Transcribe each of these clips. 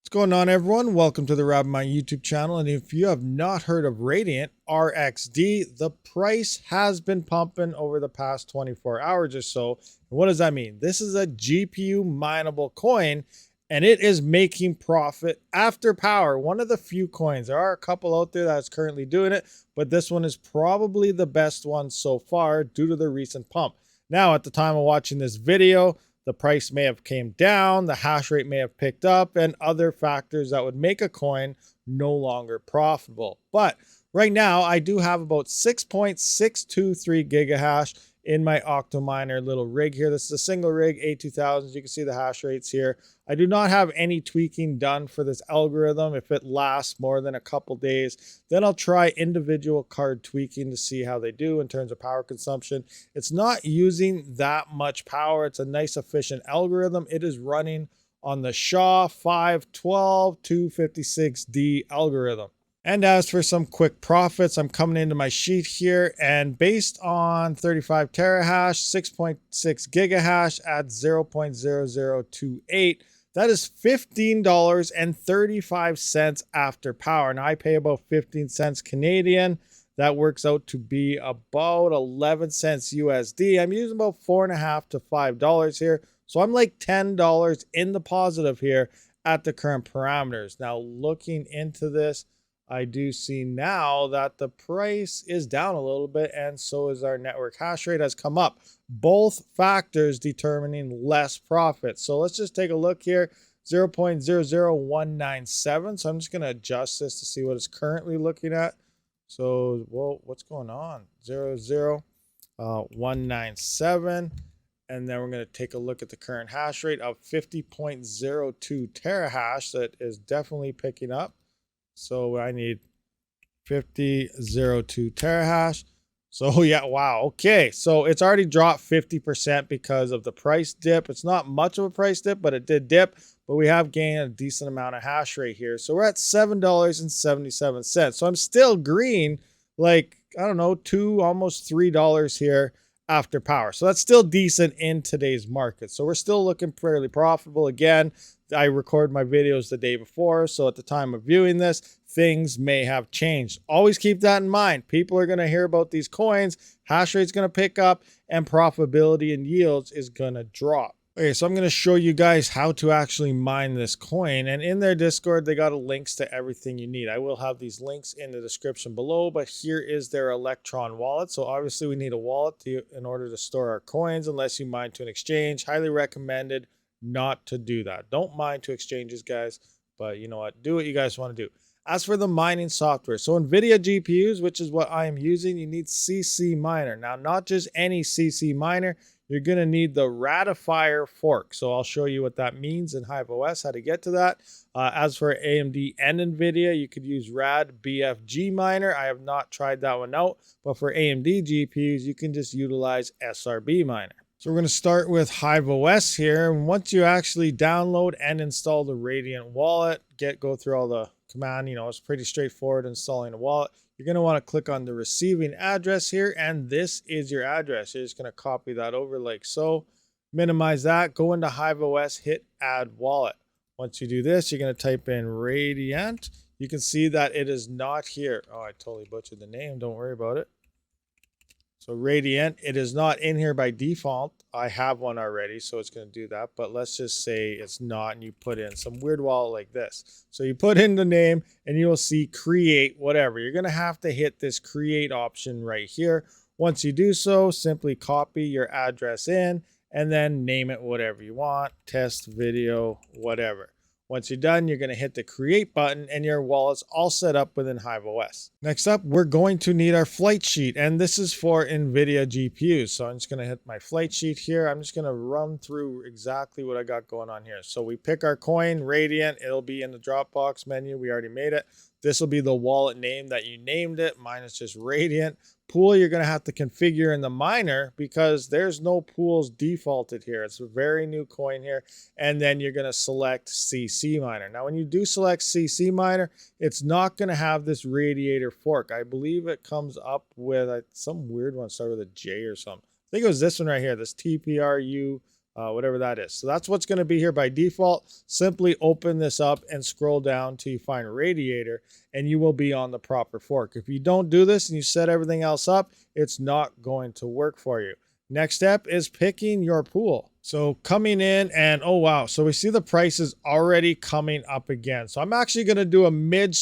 What's going on, everyone? Welcome to the RabidMining YouTube channel. And if you have not heard of Radiant RXD, the price has been pumping over the past 24 hours or so. And what does that mean? This is a GPU mineable coin, and it is making profit after power. One of the few coins. There are a couple out there that's currently doing it, but this one is probably the best one so far due to the recent pump. Now, at the time of watching this video, the price may have came down, the hash rate may have picked up, and other factors that would make a coin no longer profitable. But right now, I do have about 6.623 gigahash in my OCTOMINER little rig here. This is a single rig, A2000s. You can see the hash rates here. I do not have any tweaking done for this algorithm. If it lasts more than a couple days, then I'll try individual card tweaking to see how they do in terms of power consumption. It's not using that much power. It's a nice efficient algorithm. It is running on the SHA 512 256D algorithm. And as for some quick profits, I'm coming into my sheet here, and based on 35 terahash, 6.6 gigahash at 0.0028, that is $15.35 after power. Now I pay about 15 cents Canadian. That works out to be about 11 cents USD. I'm using about $4.50 to $5 here. So I'm like $10 in the positive here at the current parameters. Now looking into this, I do see now that the price is down a little bit, and so is our network hash rate has come up. Both factors determining less profit. So let's just take a look here, 0.00197. So I'm just going to adjust this to see what it's currently looking at. So, well, what's going on? 0.00197. And then we're going to take a look at the current hash rate of 50.02 terahash. That is definitely picking up. So I need 50.02 terahash. So yeah, wow. Okay. So it's already dropped 50% because of the price dip. It's not much of a price dip, but it did dip. But we have gained a decent amount of hash rate here. So we're at $7.77. So I'm still green, like, I don't know, almost $3 here after power. So that's still decent in today's market. So we're still looking fairly profitable. Again, I record my videos the day before, so at the time of viewing this, things may have changed. Always keep that in mind. People are going to hear about these coins, hash rate's going to pick up, and profitability and yields is going to drop. Okay, so I'm going to show you guys how to actually mine this coin, and in their Discord, they got links to everything you need. I will have these links in the description below, but here is their Electron wallet. So obviously we need a wallet in order to store our coins, unless you mine to an exchange. Highly recommended not to do that. Don't mine to exchanges, guys, but you know what? Do what you guys want to do. As for the mining software, so NVIDIA GPUs, which is what I am using, you need CC miner. Now, not just any CC miner, you're going to need the ratifier fork. So I'll show you what that means in HiveOS, how to get to that. As for AMD and NVIDIA, you could use RabidBFG miner. I have not tried that one out, but for AMD GPUs, you can just utilize SRB miner. So we're going to start with HiveOS here. And once you actually download and install the Radiant wallet, go through all the command, it's pretty straightforward installing a wallet. You're going to want to click on the receiving address here, and this is your address. You're just going to copy that over like so. Minimize that, go into HiveOS, hit add wallet. Once you do this, you're going to type in Radiant. You can see that it is not here. Oh, I totally butchered the name. Don't worry about it. So Radiant, it is not in here by default. I have one already, so it's going to do that. But let's just say it's not, and you put in some weird wallet like this. So you put in the name, and you will see create whatever. You're going to have to hit this create option right here. Once you do so, simply copy your address in, and then name it whatever you want. Test video, whatever. Once you're done, you're going to hit the create button, and your wallet's all set up within HiveOS. Next up, we're going to need our flight sheet, and this is for NVIDIA GPUs. So I'm just going to hit my flight sheet here. I'm just going to run through exactly what I got going on here. So we pick our coin, Radiant. It'll be in the Dropbox menu. We already made it. This will be the wallet name that you named it. Mine is just Radiant. Pool, you're going to have to configure in the miner because there's no pools defaulted here. It's a very new coin here. And then you're going to select CC miner. Now, when you do select CC miner, it's not going to have this radiator fork. I believe it comes up with some weird one, start with a J or something. I think it was this one right here, this TPRU whatever that is. So that's what's going to be here by default. Simply open this up and scroll down till you find radiator, and you will be on the proper fork. If you don't do this and you set everything else up, it's not going to work for you. Next step is picking your pool. So coming in and, oh wow, so we see the price is already coming up again. So I'm actually going to do a mid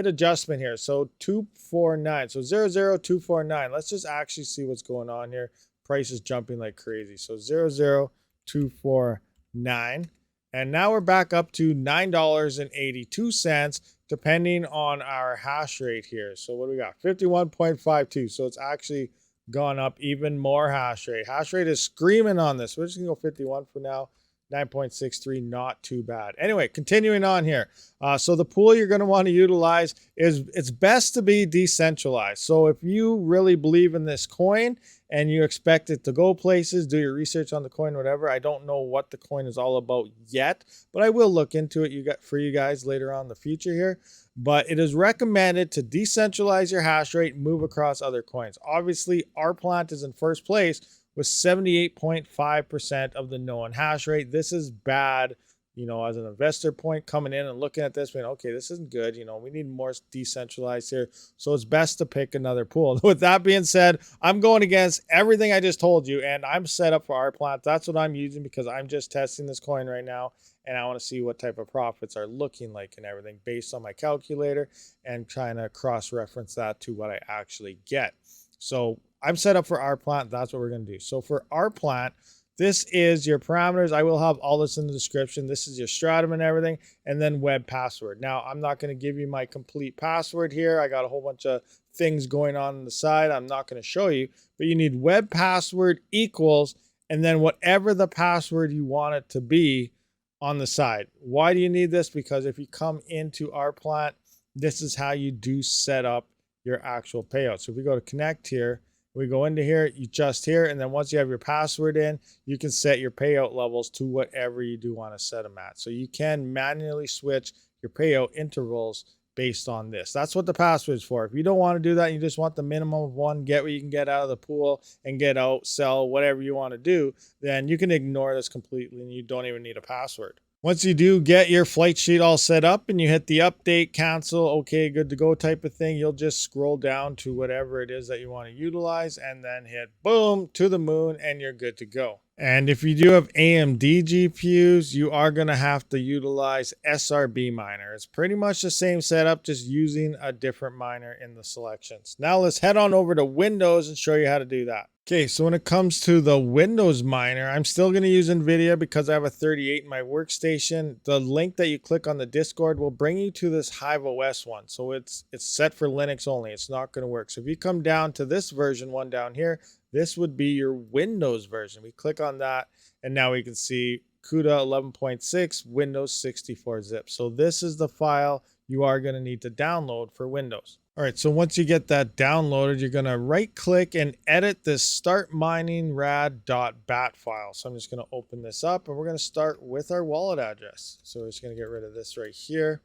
adjustment here. So 249, so 00249. Let's just actually see what's going on here. Price is jumping like crazy. So 00249. And now we're back up to $9.82 depending on our hash rate here. So what do we got? 51.52. So it's actually gone up even more hash rate. Hash rate is screaming on this. We're just gonna go 51 for now. 9.63, not too bad. Anyway, continuing on here. So the pool you're gonna want to utilize is, it's best to be decentralized. So if you really believe in this coin and you expect it to go places, do your research on the coin, whatever. I don't know what the coin is all about yet, but I will look into it for you guys later on in the future here. But it is recommended to decentralize your hash rate and move across other coins. Obviously, our plant is in first place with 78.5% of the known hash rate. This is bad, you know, as an investor point coming in and looking at this, being, okay, this isn't good. You know, we need more decentralized here. So it's best to pick another pool. With that being said, I'm going against everything I just told you, and I'm set up for our plant. That's what I'm using because I'm just testing this coin right now. And I want to see what type of profits are looking like and everything based on my calculator and trying to cross-reference that to what I actually get. So I'm set up for our plant. That's what we're going to do. So for our plant, this is your parameters. I will have all this in the description. This is your stratum and everything, and then web password. Now, I'm not going to give you my complete password here. I got a whole bunch of things going on the side. I'm not going to show you, but you need web password equals, and then whatever the password you want it to be on the side. Why do you need this? Because if you come into our plant, this is how you do set up your actual payout. So if we go to connect here, we go into here, you just here, and then once you have your password in, you can set your payout levels to whatever you do want to set them at. So you can manually switch your payout intervals based on this. That's what the password is for. If you don't want to do that, you just want the minimum of one, get what you can get out of the pool and get out, sell, whatever you want to do, then you can ignore this completely and you don't even need a password. Once you do get your flight sheet all set up and you hit the update, cancel, okay, good to go type of thing, you'll just scroll down to whatever it is that you want to utilize and then hit boom to the moon and you're good to go. And if you do have AMD GPUs, you are going to have to utilize RabidMiner. It's pretty much the same setup, just using a different miner in the selections. Now let's head on over to Windows and show you how to do that. Okay, so when it comes to the Windows miner, I'm still going to use NVIDIA because I have a 38 in my workstation. The link that you click on the Discord will bring you to this Hive OS one. So it's set for Linux only. It's not going to work. So if you come down to this version one down here, this would be your Windows version. We click on that, and now we can see CUDA 11.6, Windows 64 zip. So this is the file you are going to need to download for Windows. All right, so once you get that downloaded, you're going to right click and edit this start mining rad.bat file. So I'm just going to open this up and we're going to start with our wallet address. So we're just going to get rid of this right here,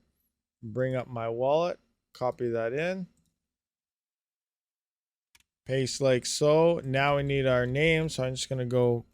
bring up my wallet, copy that in, paste like so. Now we need our name. So I'm just going to go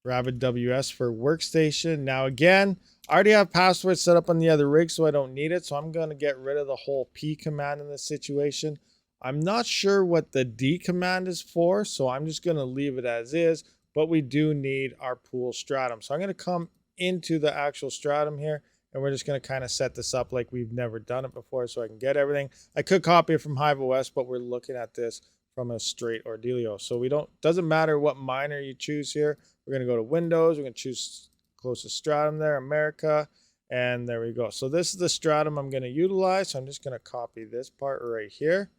RabidWS for workstation. Now again, I already have passwords set up on the other rig, so I don't need it. So I'm going to get rid of the whole P command in this situation. I'm not sure what the D command is for, so I'm just going to leave it as is, but we do need our pool stratum. So I'm going to come into the actual stratum here, and we're just going to kind of set this up like we've never done it before so I can get everything. I could copy it from Hive OS, but we're looking at this from a straight Ordelio. So doesn't matter what miner you choose here. We're going to go to Windows. We're going to choose closest stratum there, America, and there we go. So this is the stratum I'm going to utilize. So I'm just going to copy this part right here.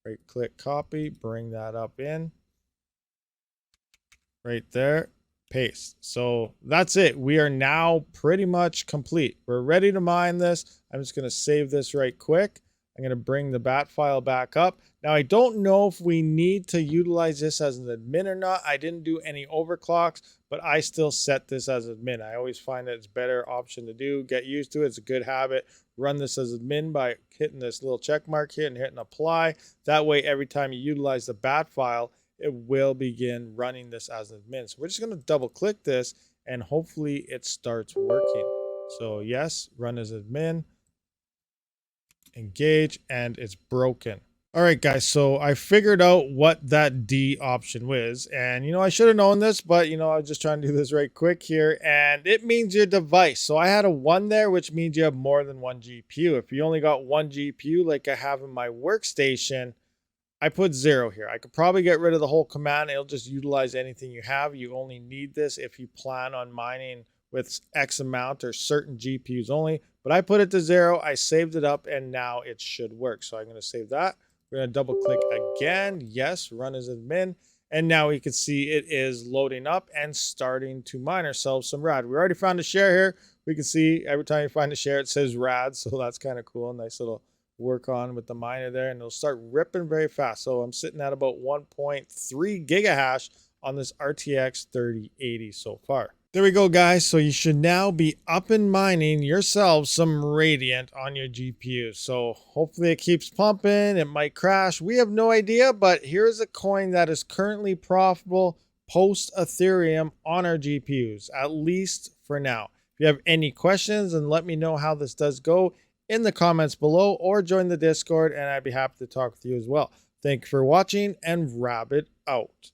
Right click, copy, bring that up in. Right there, paste. So that's it. We are now pretty much complete. We're ready to mine this. I'm just going to save this right quick. I'm going to bring the bat file back up. Now, I don't know if we need to utilize this as an admin or not. I didn't do any overclocks, but I still set this as admin. I always find that it's a better option to do. Get used to it. It's a good habit. Run this as admin by hitting this little check mark here and hitting apply. That way, every time you utilize the bat file, it will begin running this as an admin. So we're just going to double click this and hopefully it starts working. So yes, run as admin, engage, and it's broken. All right, guys, so I figured out what that D option was. And, I should have known this, but, I was just trying to do this right quick here. And it means your device. So I had a 1 there, which means you have more than one GPU. If you only got one GPU, like I have in my workstation, I put 0 here. I could probably get rid of the whole command. It'll just utilize anything you have. You only need this if you plan on mining with X amount or certain GPUs only. But I put it to 0. I saved it up, and now it should work. So I'm going to save that. We're going to double click again. Yes, run as admin. And now we can see it is loading up and starting to mine ourselves some RAD. We already found a share here. We can see every time you find a share, it says RAD. So that's kind of cool. Nice little work on with the miner there. And it'll start ripping very fast. So I'm sitting at about 1.3 gigahash on this RTX 3080 so far. There we go, guys. So you should now be up and mining yourselves some Radiant on your GPU. So hopefully it keeps pumping. It might crash. We have no idea, but here's a coin that is currently profitable post Ethereum on our GPUs, at least for now. If you have any questions, then let me know how this does go in the comments below or join the Discord, and I'd be happy to talk with you as well. Thank you for watching, and Rabid out.